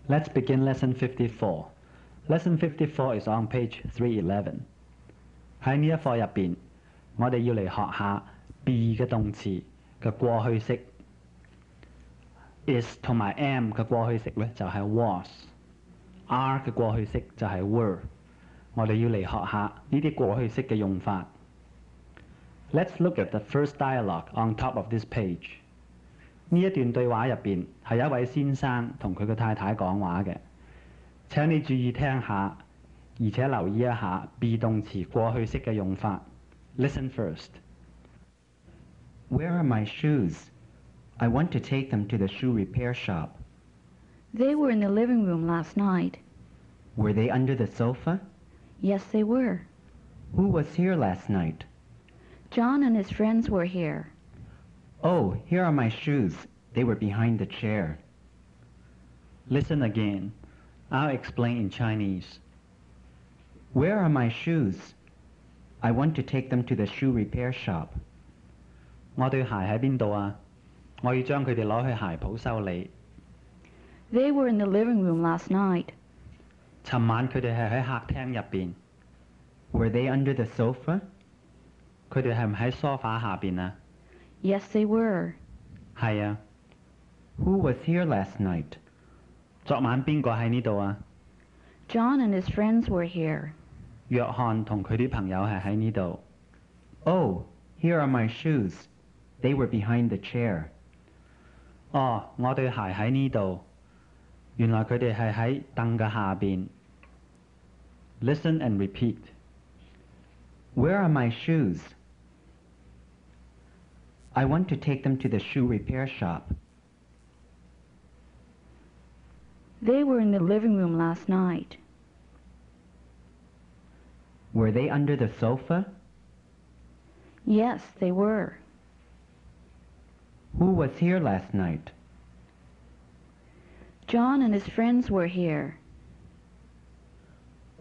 Let's begin lesson 54. Lesson 54 is on page 311. 喺呢一課入邊，我哋要嚟學下 be 嘅動詞嘅過去式。is 同埋 am 嘅過去式呢就係 was，are 嘅過去式就係 were。我哋要嚟學下呢啲過去式嘅用法。Let's look at the first dialogue on top of this page. 呢一段對話入邊係一位先生同佢嘅太太講話嘅。請你注意聽下，而且留意一下 be 動詞過去式嘅用法。Listen first. Where are my shoes? I want to take them to the shoe repair shop. They were in the living room last night. Were they under the sofa? Yes, they were. Who was here last night? John and his friends were here. Oh, here are my shoes. They were behind the chair. Listen again. I'll explain in Chinese. Where are my shoes? I want to take them to the shoe repair shop. 我對鞋喺邊度啊？我要將佢哋攞去鞋鋪修理。They were in the living room last night. 尋晚佢哋係喺客廳入邊。Were they under the sofa? 佢哋係唔喺梳化下邊啊？ Yes, they were. 係啊。Who was here last night? 昨晚邊個喺呢度啊？ John and his friends were here. 約翰同佢啲朋友係喺呢度。Oh, here are my shoes. They were behind the chair. 哦，我對鞋喺呢度。原來佢哋係喺凳嘅下邊。Listen and repeat. Where are my shoes? I want to take them to the shoe repair shop. They were in the living room last night. Were they under the sofa? Yes, they were. Who was here last night? John and his friends were here.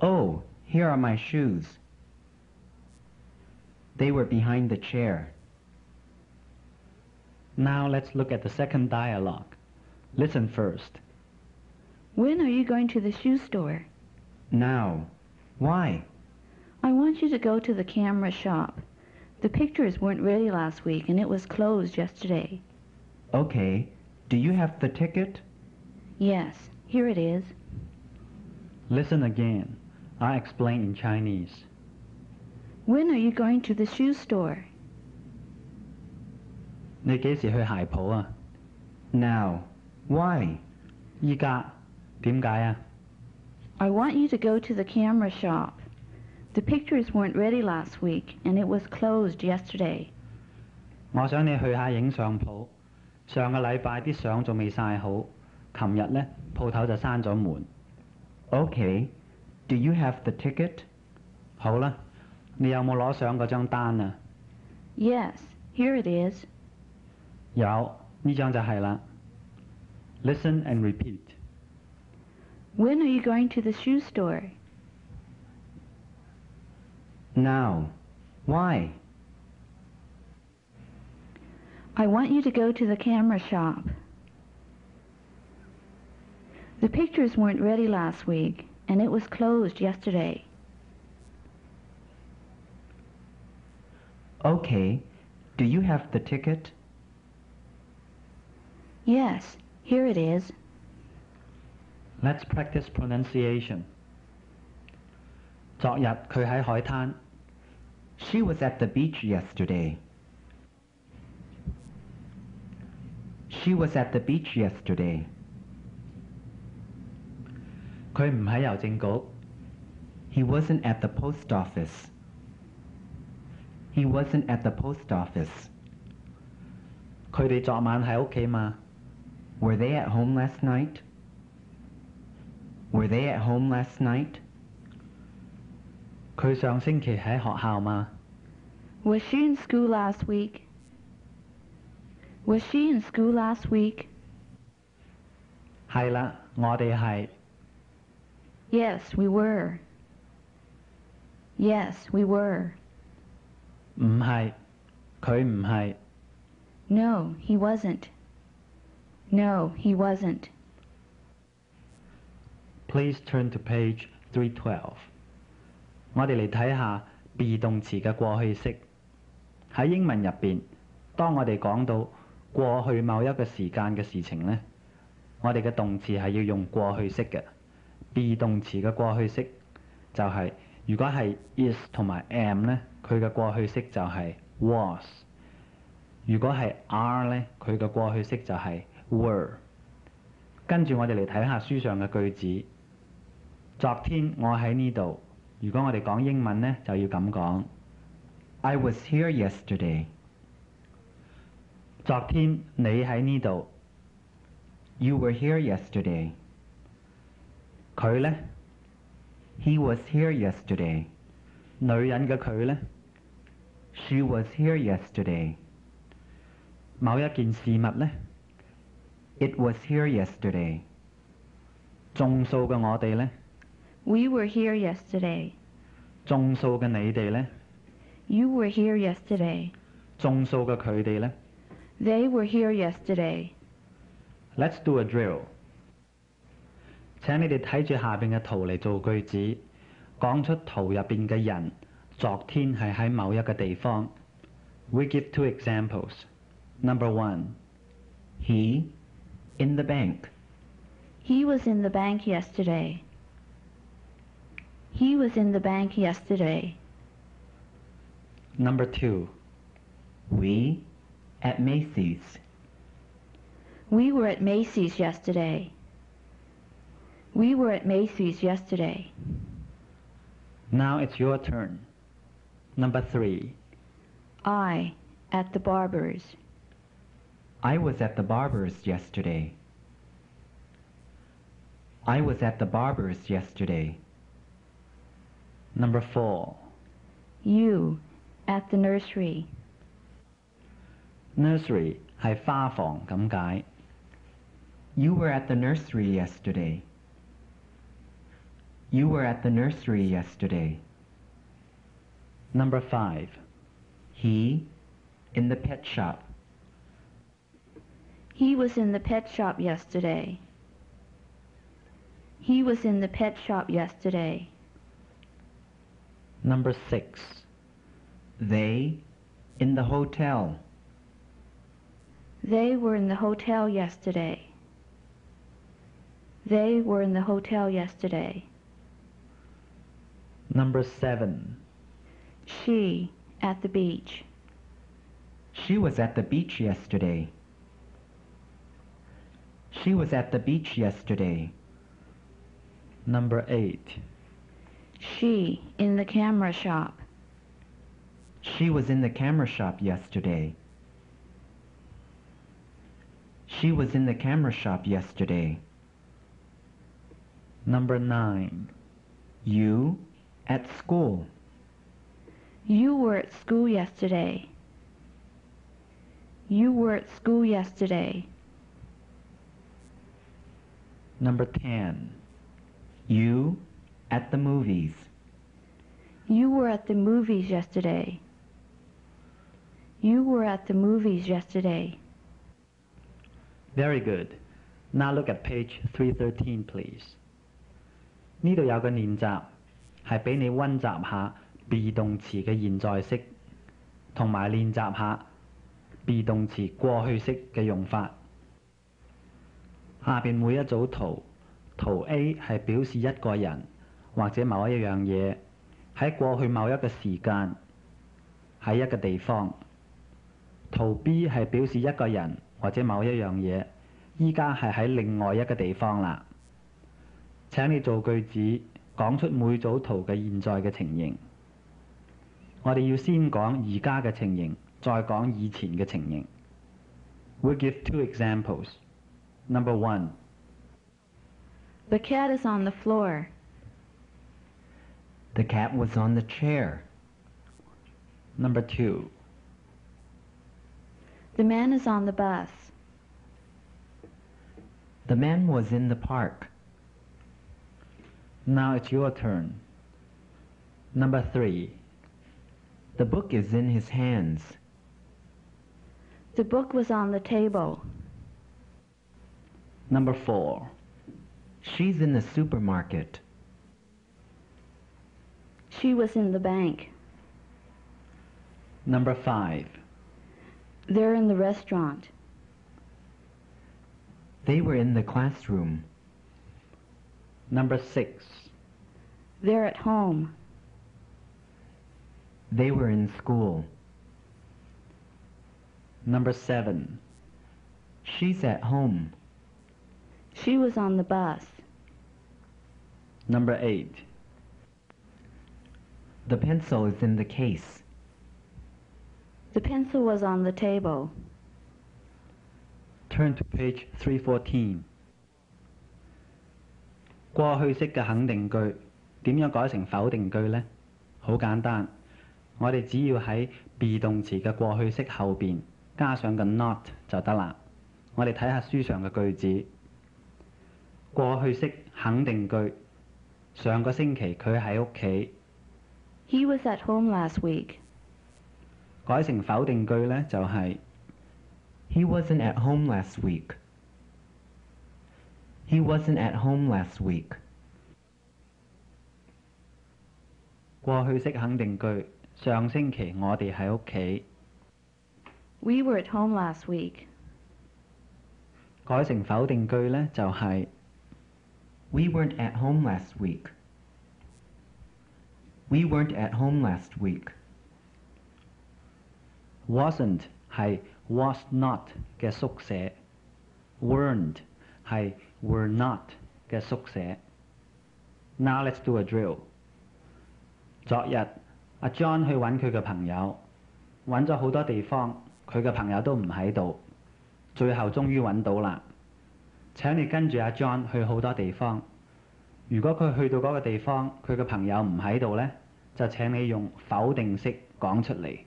Oh, here are my shoes. They were behind the chair. Now let's look at the second dialogue. Listen first. When are you going to the shoe store? Now. Why? I want you to go to the camera shop. The pictures weren't ready last week and it was closed yesterday. Okay. Do you have the ticket? Yes, here it is. Listen again. I'll explain in Chinese. When are you going to the shoe store? 你幾時去鞋鋪啊？ Now. Why? 依家點解啊？ I want you to go to the camera shop. The pictures weren't ready last week and it was closed yesterday. 我想你去下影相鋪。上個禮拜啲相仲未曬好，琴日呢鋪頭就閂咗門。Okay. Do you have the ticket? 好啦，你有冇攞相嗰張單啊？ Yes, here it is. 有，呢張就係啦。Listen and repeat. When are you going to the shoe store? Now. Why? I want you to go to the camera shop. The pictures weren't ready last week and it was closed yesterday. Okay. Do you have the ticket? Yes, here it is. Let's practice pronunciation. 昨日佢喺海灘。 She was at the beach yesterday. She was at the beach yesterday. 佢唔喺郵政局。 He wasn't at the post office. He wasn't at the post office. 佢哋昨晚喺屋企嘛？ Were they at home last night? Were they at home last night? 佢上星期喺學校嘛？ Was she in school last week? Was she in school last week? 係啦，我哋係。 Yes, we were. Yes, we were. 唔係，佢唔係。 No, he wasn't. No, he wasn't. Please turn to page 312。我哋嚟睇下 be 動詞嘅過去式。喺英文入邊，當我哋講到過去某一個時間嘅事情呢，我哋嘅動詞係要用過去式嘅。be 動詞嘅過去式就係、如果係 is 同埋 am 呢，佢嘅過去式就係 was。如果係 are 呢，佢嘅過去式就係 were。跟住我哋嚟睇下書上嘅句子。昨天我喺呢度。如果我哋講英文呢，就要咁講。I was here yesterday. 昨天你喺呢度。You were here yesterday. 佢呢， He was here yesterday. 女人嘅佢呢， She was here yesterday. 某一件事物呢， It was here yesterday. 眾數嘅我哋呢， We were here yesterday. 眾數嘅你哋呢， You were here yesterday. 眾數嘅佢哋呢。 They were here yesterday. Let's do a drill。請你哋睇住下邊嘅圖嚟做句子，講出圖入邊嘅人昨天係喺某一個地方。We give 2 examples. Number 1. He in the bank. He was in the bank yesterday. He was in the bank yesterday. Number 2. We at Macy's. We were at Macy's yesterday. We were at Macy's yesterday. Now it's your turn. Number 3. I at the barber's. I was at the barber's yesterday. I was at the barber's yesterday. Number 4. You at the nursery. Nursery 係花房咁解。You were at the nursery yesterday. You were at the nursery yesterday. Number 5. He in the pet shop. He was in the pet shop yesterday. He was in the pet shop yesterday. Number 6. They in the hotel. They were in the hotel yesterday. They were in the hotel yesterday. Number 7. She at the beach. She was at the beach yesterday. She was at the beach yesterday. Number 8. She in the camera shop. She was in the camera shop yesterday. She was in the camera shop yesterday. Number 9. You at school. You were at school yesterday. You were at school yesterday. Number 10. You at the movies. You were at the movies yesterday. You were at the movies yesterday. Very good. Now look at page 313, please. 呢度有個練習，係俾你溫習下 be 動詞嘅現在式，同埋練習下 be 動詞過去式嘅用法。下邊每一組圖，圖 A 係表示一個人或者某一樣嘢喺過去某一個時間喺一個地方。圖 B 係表示一個人或者某一樣嘢依家係喺另外一個地方啦。請你做句子，講出每組圖嘅現在嘅情形。我哋要先講而家嘅情形，再講以前嘅情形。We'll give 2 examples. Number 1. The cat is on the floor. The cat was on the chair. Number 2. The man is on the bus. The man was in the park. Now it's your turn. Number 3. The book is in his hands. The book was on the table. Number 4. She's in the supermarket. She was in the bank. Number 5. They're in the restaurant. They were in the classroom. Number 6. They're at home. They were in school. Number 7. She's at home. She was on the bus. Number 8. The pencil is in the case. The pencil was on the table. Turn to page 314. 過去式嘅肯定句點樣改成否定句呢？好簡單，我哋只要喺 be 動詞嘅過去式後邊加上個 not 就得啦。我哋睇下書上嘅句子。過去式肯定句，上個星期佢喺屋企。He was at home last week. 改成否定句呢，就係 He wasn't at home last week. He wasn't at home last week. 過去式肯定句，上星期我哋喺屋企。We were at home last week. 改成否定句呢，就係 We weren't at home last week. We weren't at home last week. wasn't 係 was not 嘅縮寫 weren't 係 were not 嘅縮寫。Now let's do a drill。昨日阿 John 去揾佢嘅朋友，揾咗好多地方，佢嘅朋友都唔喺度，最後終於揾到啦。請你跟住阿 John 去好多地方。如果佢去到嗰個地方，佢嘅朋友唔喺度呢，就請你用否定式講出嚟。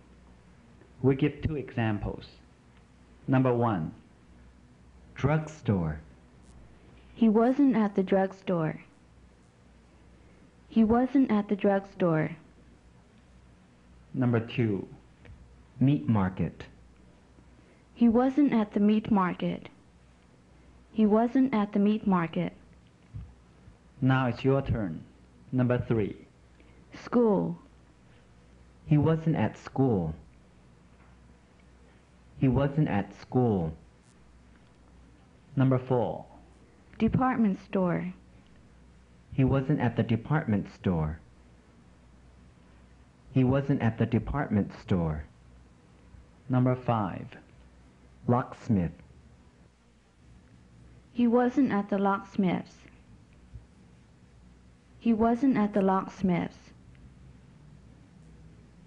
We give 2 examples. Number 1. Drugstore. He wasn't at the drugstore. He wasn't at the drugstore. Number 2. Meat market. He wasn't at the meat market. He wasn't at the meat market. Now it's your turn. Number 3. School. He wasn't at school. He wasn't at school. Number 4. Department store. He wasn't at the department store. He wasn't at the department store. Number 5. Locksmith. He wasn't at the locksmith's. He wasn't at the locksmith's.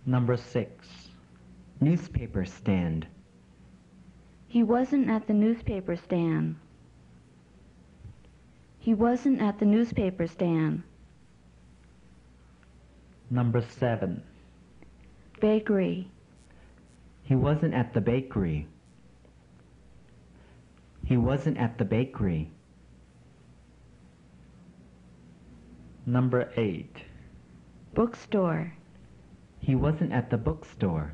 Number 6. Newspaper stand. He wasn't at the newspaper stand. He wasn't at the newspaper stand. Number 7. Bakery. He wasn't at the bakery. He wasn't at the bakery. Number 8. Bookstore. He wasn't at the bookstore.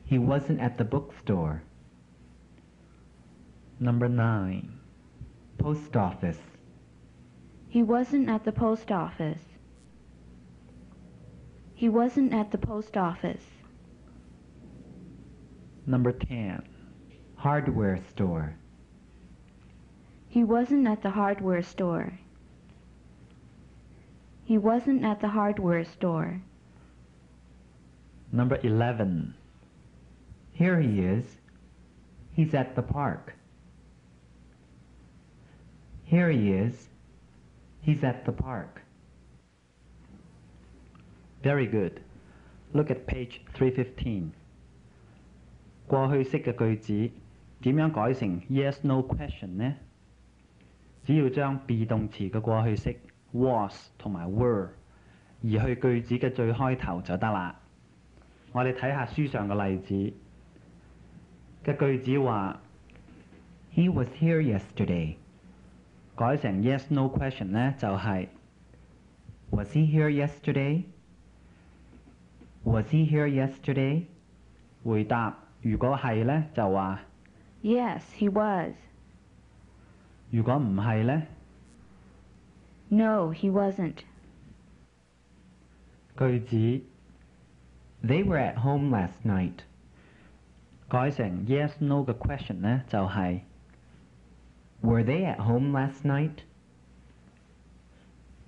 He wasn't at the bookstore. Number 9. Post office. He wasn't at the post office. He wasn't at the post office. Number 10. Hardware store. He wasn't at the hardware store. He wasn't at the hardware store. Number 11. Here he is. He's at the park. Here he is. He's at the park. Very good. Look at page 315. 過去式嘅句子點樣改成 yes/no question 呢？只要將 be 動詞嘅過去式 was 同埋 were 移去句子嘅最開頭就得啦。我哋睇下書上嘅例子嘅句子話 He was here yesterday. 改成 yes/no question 呢，就係 Was he here yesterday? Was he here yesterday? 回答如果係呢，就話 Yes, he was. 如果唔係呢， No, he wasn't. 句子 They were at home last night. 改成 yes no 嘅 question 呢，就係 Were they at home last night?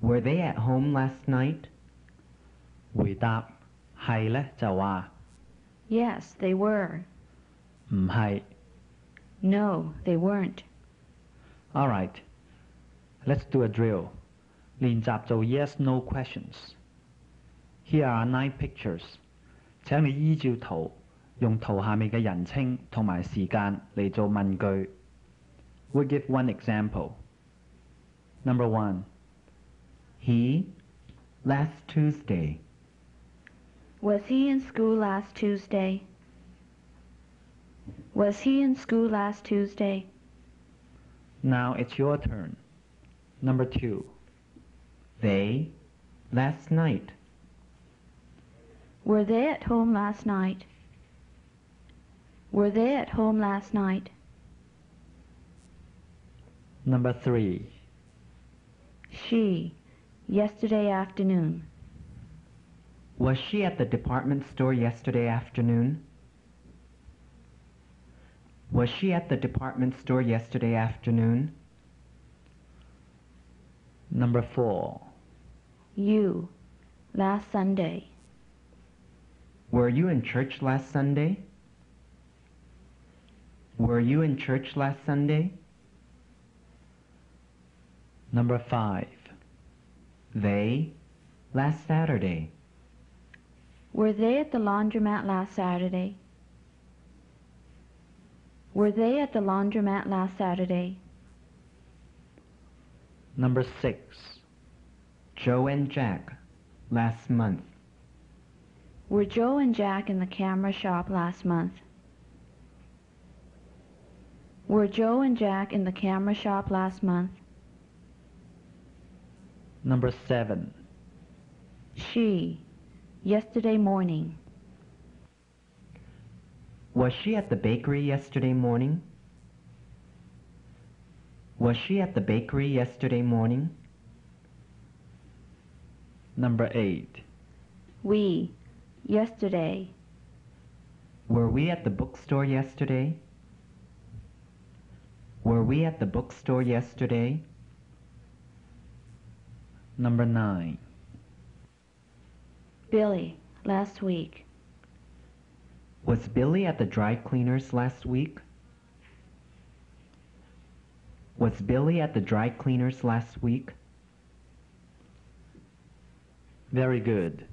Were they at home last night? 回答係呢，就話 Yes, they were. 唔係。 No, they weren't. Alright, let's do a drill. 練習做 yes no questions. Here are 9 pictures. 請你依照圖，用圖下面嘅人稱同埋時間嚟做問句。We'll give one example. Number 1. He, last Tuesday. Was he in school last Tuesday? Was he in school last Tuesday? Now it's your turn. Number 2. They, last night. Were they at home last night? Were they at home last night? Number 3. She, yesterday afternoon. Was she at the department store yesterday afternoon? Was she at the department store yesterday afternoon? Number 4. You, last Sunday. Were you in church last Sunday? Were you in church last Sunday? Number 5. They, last Saturday. Were they at the laundromat last Saturday? Were they at the laundromat last Saturday? Number 6. Joe and Jack, last month. Were Joe and Jack in the camera shop last month? Were Joe and Jack in the camera shop last month? Number 7. She, yesterday morning. Was she at the bakery yesterday morning? Was she at the bakery yesterday morning? Number 8. We, yesterday. Were we at the bookstore yesterday? Were we at the bookstore yesterday? Number 9. Billy, last week. Was Billy at the dry cleaners last week? Was Billy at the dry cleaners last week? Very good.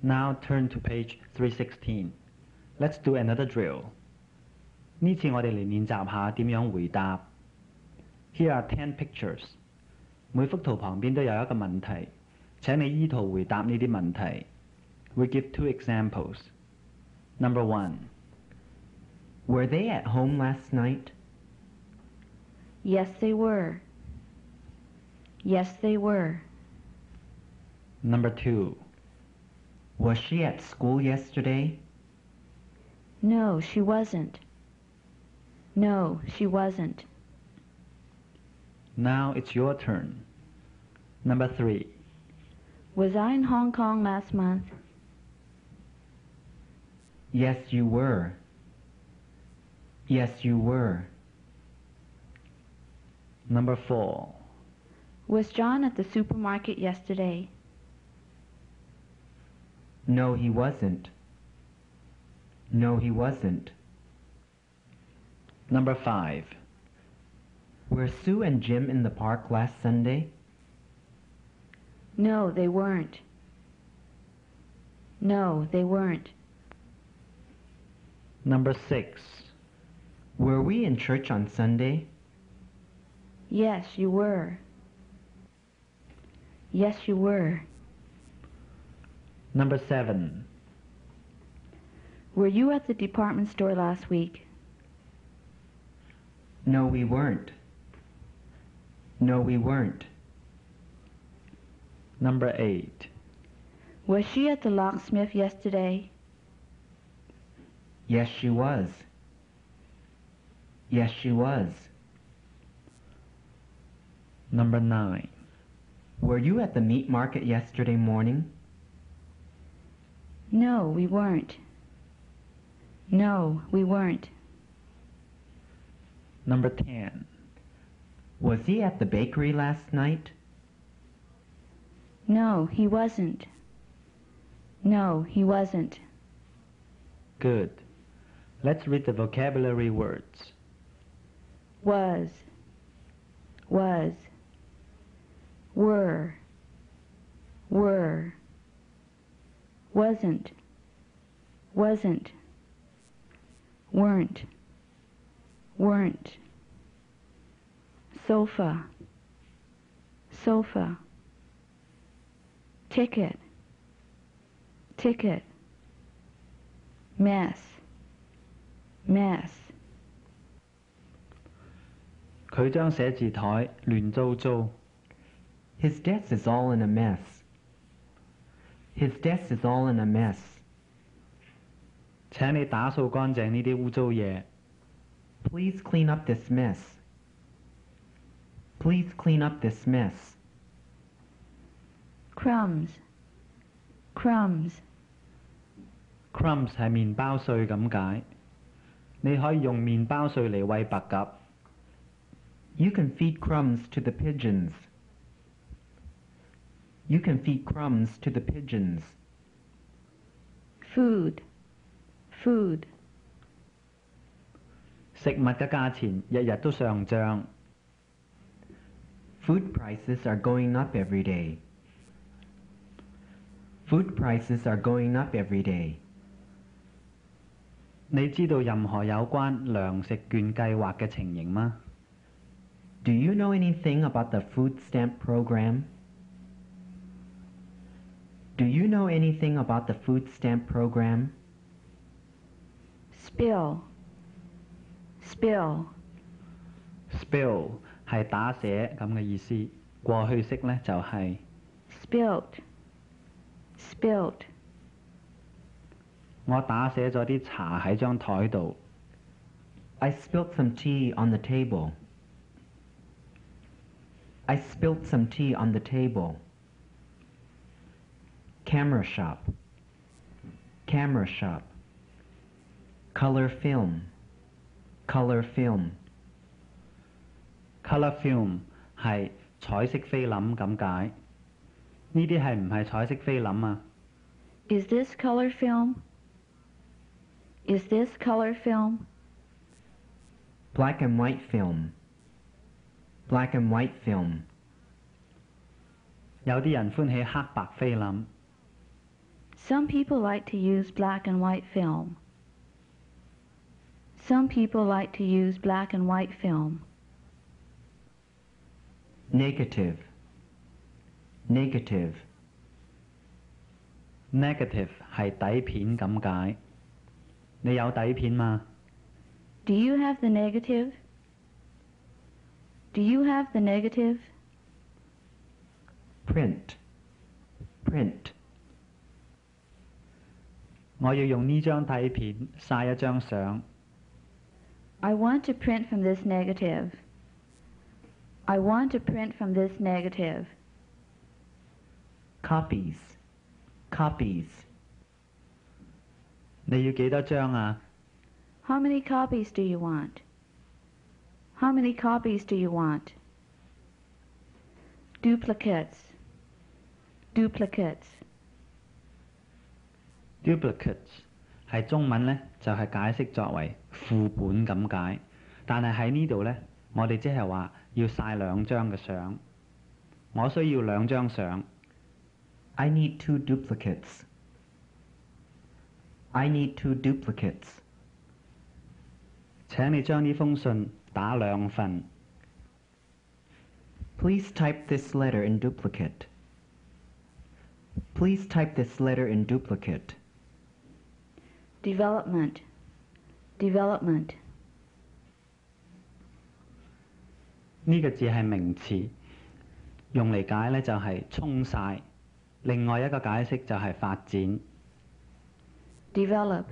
Now turn to page 316. Let's do another drill. 呢次我哋嚟練習下點樣回答。Here are 10 pictures. 每幅圖旁邊都有一個問題，請你依圖回答呢啲問題。We give 2 examples. Number 1. Were they at home last night? Yes, they were. Yes, they were. Number 2. Was she at school yesterday? No, she wasn't. No, she wasn't. Now it's your turn. Number 3. Was I in Hong Kong last month? Yes, you were. Yes, you were. Number 4. Was John at the supermarket yesterday? No, he wasn't. No, he wasn't. Number 5. Were Sue and Jim in the park last Sunday? No, they weren't. No, they weren't. Number 6. Were we in church on Sunday? Yes, you were. Yes, you were. Number 7. Were you at the department store last week? No, we weren't. No, we weren't. Number 8. Was she at the locksmith yesterday? Yes, she was. Yes, she was. Number 9. Were you at the meat market yesterday morning? No, we weren't. No, we weren't. Number 10. Was he at the bakery last night? No, he wasn't. No, he wasn't. Good. Let's read the vocabulary words. Was, were, wasn't, weren't, sofa, ticket, mess, 佢張寫字台亂糟糟。 His desk is all in a mess. His desk is all in a mess. 請你打掃乾淨呢啲污糟嘢。 Please clean up this mess. Please clean up this mess. crumbs, Crumbs 係麵包碎咁解。你可以用麵包碎嚟餵白鴿。 You can feed crumbs to the pigeons. You can feed crumbs to the pigeons. food, 食物嘅價錢日日都上漲。 Food prices are going up every day. Food prices are going up every day. 你知道任何有關糧食券計劃嘅情形嗎？ Do you know anything about the food stamp program? Do you know anything about the food stamp program? spill, Spill 係打瀉咁嘅意思，過去式呢就係、 spilt, 我打瀉咗啲茶喺張台度。 I spilt some tea on the table. I spilt some tea on the table. Camera shop. Color film. Colour film 係彩色菲林咁解。呢啲係唔係彩色菲林啊？ Is this color film? Black and white film. 有啲人歡喜黑白菲林。 Some people like to use black and white film. Negative. Negative 係底片咁解。你有底片嗎？ Do you have the negative? Print. 我要用呢張底片曬一張相。 I want to print from this negative. Copies. 你要幾多張啊？ How many copies do you want? Duplicates. Duplicates 係中文呢，就係解釋作為副本咁解，但係喺呢度呢，我哋即係話要曬兩張嘅相。我需要兩張相。 I need two duplicates. 請你將呢封信打兩份。 Please type this letter in duplicate. Development. 呢個字係名詞，用嚟解呢就係沖曬。另外一個解釋就係發展。 Develop.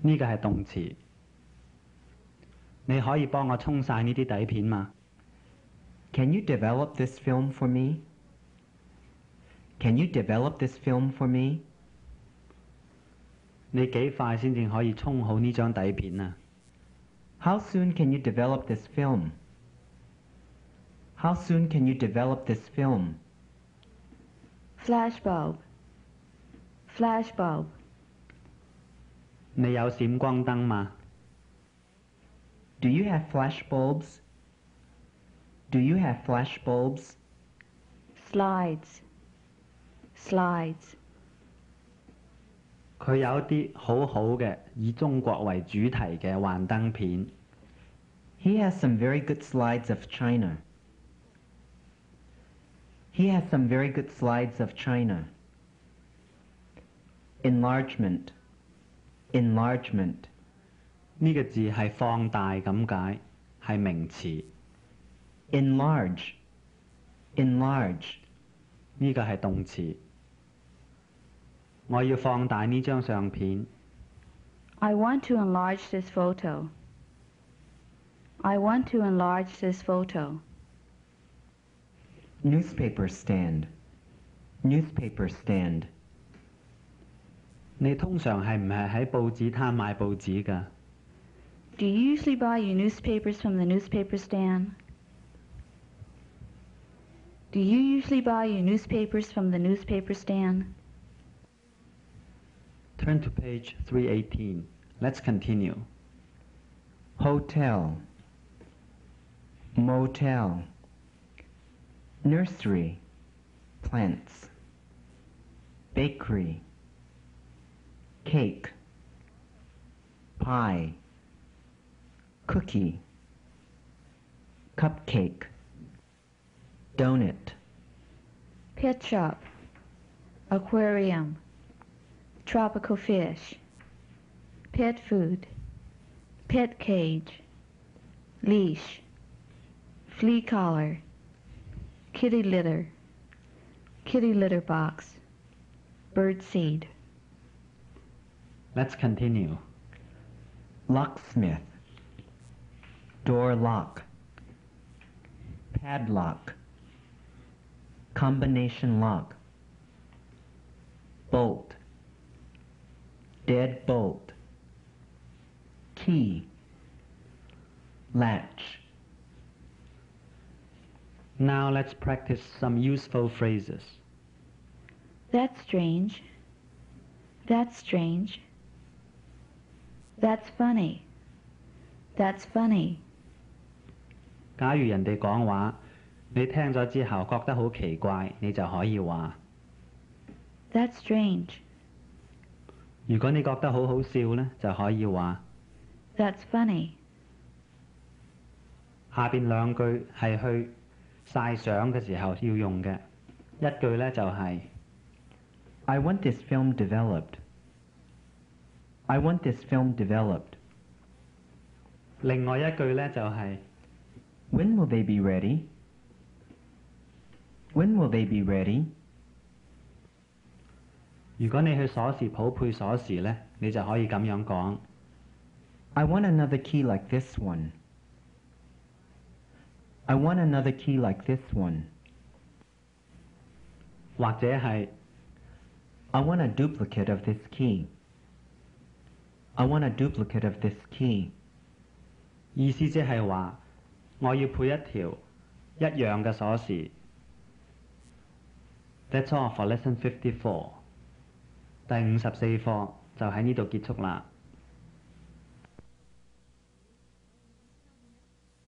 呢個係動詞。你可以幫我沖曬呢啲底片嗎？ Can you develop this film for me? Can you develop this film for me? 你幾快先至可以沖好呢張底片啊？ How soon can you develop this film? How soon can you develop this film? Flashbulb. Flashbulb. 你有閃光燈嗎？ Do you have flash bulbs? Do you have flash bulbs? Slides. Slides. 佢有啲好好嘅以中國為主題嘅幻燈片。 He has some very good slides of China. He has some very good slides of China. Enlargement. Enlargement. 呢個字係放大咁解，係名詞。 Enlarge. Enlarge. 呢個係動詞。我要放大呢張相片。 I want to enlarge this photo. I want to enlarge this photo. Newspaper stand. Newspaper stand. 你通常係唔係喺報紙攤買報紙㗎？ Do you usually buy your newspapers from the newspaper stand? Do you usually buy your newspapers from the newspaper stand? Turn to page 318. Let's continue. Hotel. Motel. Nursery. Plants. Bakery. Cake. Pie. Cookie. Cupcake. Donut. Pet shop. Aquarium. Tropical fish. Pet food. Pet cage. Leash. Flea collar. Kitty litter. Kitty litter box. Bird seed. Let's continue. Locksmith. Door lock. Padlock. Combination lock. Bolt. Dead bolt. Key. Latch. Now let's practice some useful phrases. That's strange. That's strange. That's funny. That's funny. 假如人哋講話，你聽咗之後覺得好奇怪，你就可以話。 That's strange. 如果你覺得好好笑呢，就可以話。 That's funny. 下邊兩句係去曬相嘅時候要用嘅，一句呢就係、I want this film developed. I want this film developed. 另外一句呢就係、 When will they be ready? When will they be ready? 如果你去鎖匙鋪配鎖匙呢，你就可以咁樣講。 I want another key like this one. I want another key like this one. 或者係 I want a duplicate of this key. I want a duplicate of this key. 意思即係話，我要配一條一樣嘅鎖匙。That's all for lesson 54。第54課就喺呢度結束啦。